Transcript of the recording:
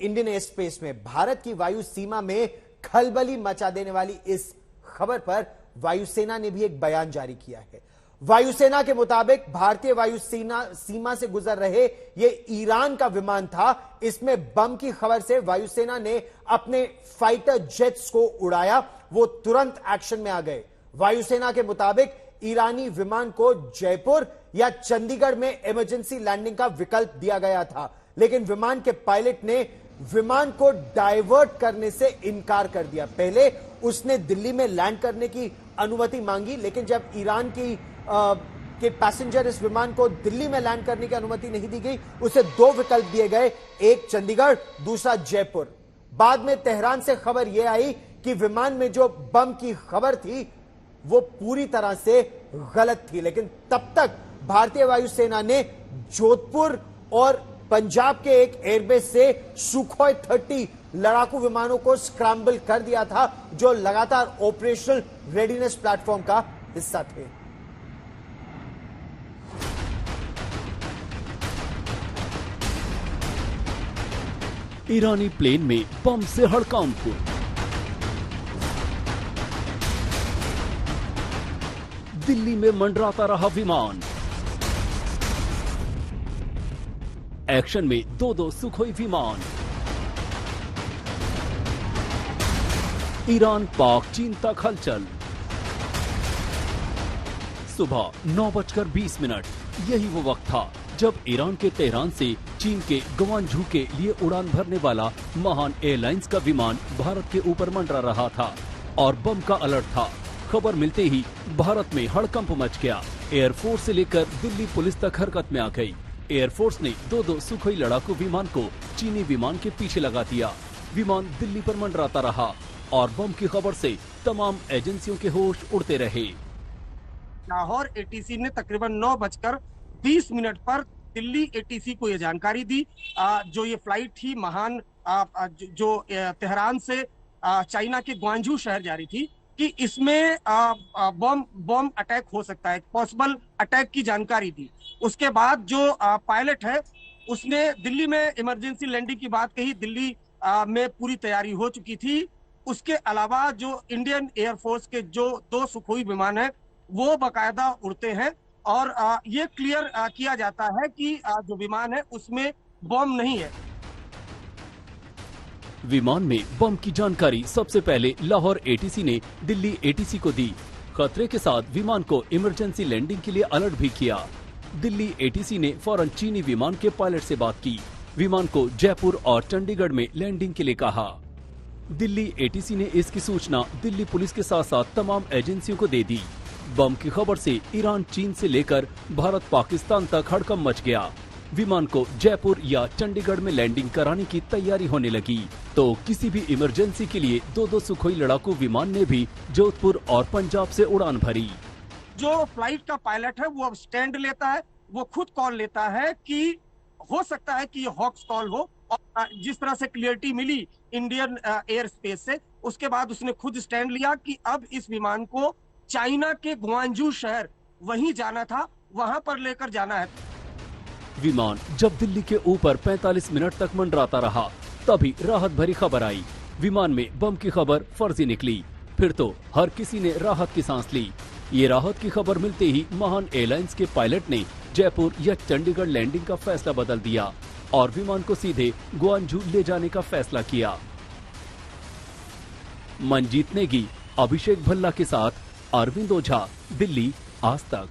Indian air space में भारत की वायु सीमा में खलबली मचा देने वाली इस खबर पर वायुसेना ने भी एक बयान जारी किया है। वायुसेना के मुताबिक भारतीय वायु सीमा से गुजर रहे ये ईरान का विमान था। इसमें बम की खबर से वायुसेना ने अपने फाइटर जेट्स को उड़ाया, वो तुरंत एक्शन में आ गए। वायुसेना के मुताबिक ईरानी विमान को जयपुर या चंडीगढ़ में इमरजेंसी लैंडिंग का विकल्प दिया गया था, लेकिन विमान के पायलट ने विमान को डाइवर्ट करने से इनकार कर दिया। पहले उसने दिल्ली में लैंड करने की अनुमति मांगी, लेकिन जब ईरान के पैसेंजर इस विमान को दिल्ली में लैंड करने की अनुमति नहीं दी गई, उसे दो विकल्प दिए गए, एक चंडीगढ़, दूसरा जयपुर। बाद में तेहरान से खबर यह आई कि विमान में जो बम की खबर थी वो पूरी तरह से गलत थी, लेकिन तब तक भारतीय वायुसेना ने जोधपुर और पंजाब के एक एयरबेस से सुखोई 30 लड़ाकू विमानों को स्क्रैम्बल कर दिया था, जो लगातार ऑपरेशनल रेडीनेस प्लेटफॉर्म का हिस्सा थे। ईरानी प्लेन में बम से हड़कंप। दिल्ली में मंडराता रहा विमान। एक्शन में दो सुखोई विमान। ईरान पाक चीन तक हलचल। सुबह 9:20। यही वो वक्त था जब ईरान के तेहरान से चीन के ग्वांझू के लिए उड़ान भरने वाला महान एयरलाइंस का विमान भारत के ऊपर मंडरा रहा था और बम का अलर्ट था। खबर मिलते ही भारत में हड़कंप मच गया। एयरफोर्स से लेकर दिल्ली पुलिस तक हरकत में आ गई। एयरफोर्स ने दो सुखोई लड़ाकू विमान को चीनी विमान के पीछे लगा दिया। विमान दिल्ली पर मंडराता रहा और बम की खबर से तमाम एजेंसियों के होश उड़ते रहे। लाहौर एटीसी ने तकरीबन 9:20 पर दिल्ली एटीसी को ये जानकारी दी। जो ये फ्लाइट थी महान जो तेहरान से चाइना के ग्वांझू शहर जा रही थी, कि इसमें बम अटैक हो सकता है, पॉसिबल अटैक की जानकारी दी। उसके बाद जो पायलट है उसने दिल्ली में इमरजेंसी लैंडिंग की बात कही। दिल्ली में पूरी तैयारी हो चुकी थी। उसके अलावा जो इंडियन एयरफोर्स के जो 2 सुखोई विमान है वो बाकायदा उड़ते हैं और ये क्लियर किया जाता है कि जो विमान है उसमें बम नहीं है। विमान में बम की जानकारी सबसे पहले लाहौर एटीसी ने दिल्ली एटीसी को दी। खतरे के साथ विमान को इमरजेंसी लैंडिंग के लिए अलर्ट भी किया। दिल्ली एटीसी ने फौरन चीनी विमान के पायलट से बात की। विमान को जयपुर और चंडीगढ़ में लैंडिंग के लिए कहा। दिल्ली एटीसी ने इसकी सूचना दिल्ली पुलिस के साथ साथ तमाम एजेंसियों को दे दी। बम की खबर से ईरान चीन से लेकर भारत पाकिस्तान तक हड़कंप मच गया। विमान को जयपुर या चंडीगढ़ में लैंडिंग कराने की तैयारी होने लगी, तो किसी भी इमरजेंसी के लिए दो सुखोई लड़ाकू विमान ने भी जोधपुर और पंजाब से उड़ान भरी। जो फ्लाइट का पायलट है वो अब स्टैंड लेता है, वो खुद कॉल लेता है कि हो सकता है कि ये हॉक्स कॉल हो। और जिस तरह से क्लियरिटी मिली इंडियन एयर स्पेस से, उसके बाद उसने खुद स्टैंड लिया कि अब इस विमान को चाइना के ग्वांझू शहर वहीं जाना था, वहां पर लेकर जाना है। विमान जब दिल्ली के ऊपर 45 मिनट तक मंडराता रहा, तभी राहत भरी खबर आई। विमान में बम की खबर फर्जी निकली। फिर तो हर किसी ने राहत की सांस ली। ये राहत की खबर मिलते ही महान एयरलाइंस के पायलट ने जयपुर या चंडीगढ़ लैंडिंग का फैसला बदल दिया और विमान को सीधे ग्वांझू ले जाने का फैसला किया। मनजीत नेगी, अभिषेक भल्ला के साथ अरविंद ओझा, दिल्ली, आज तक।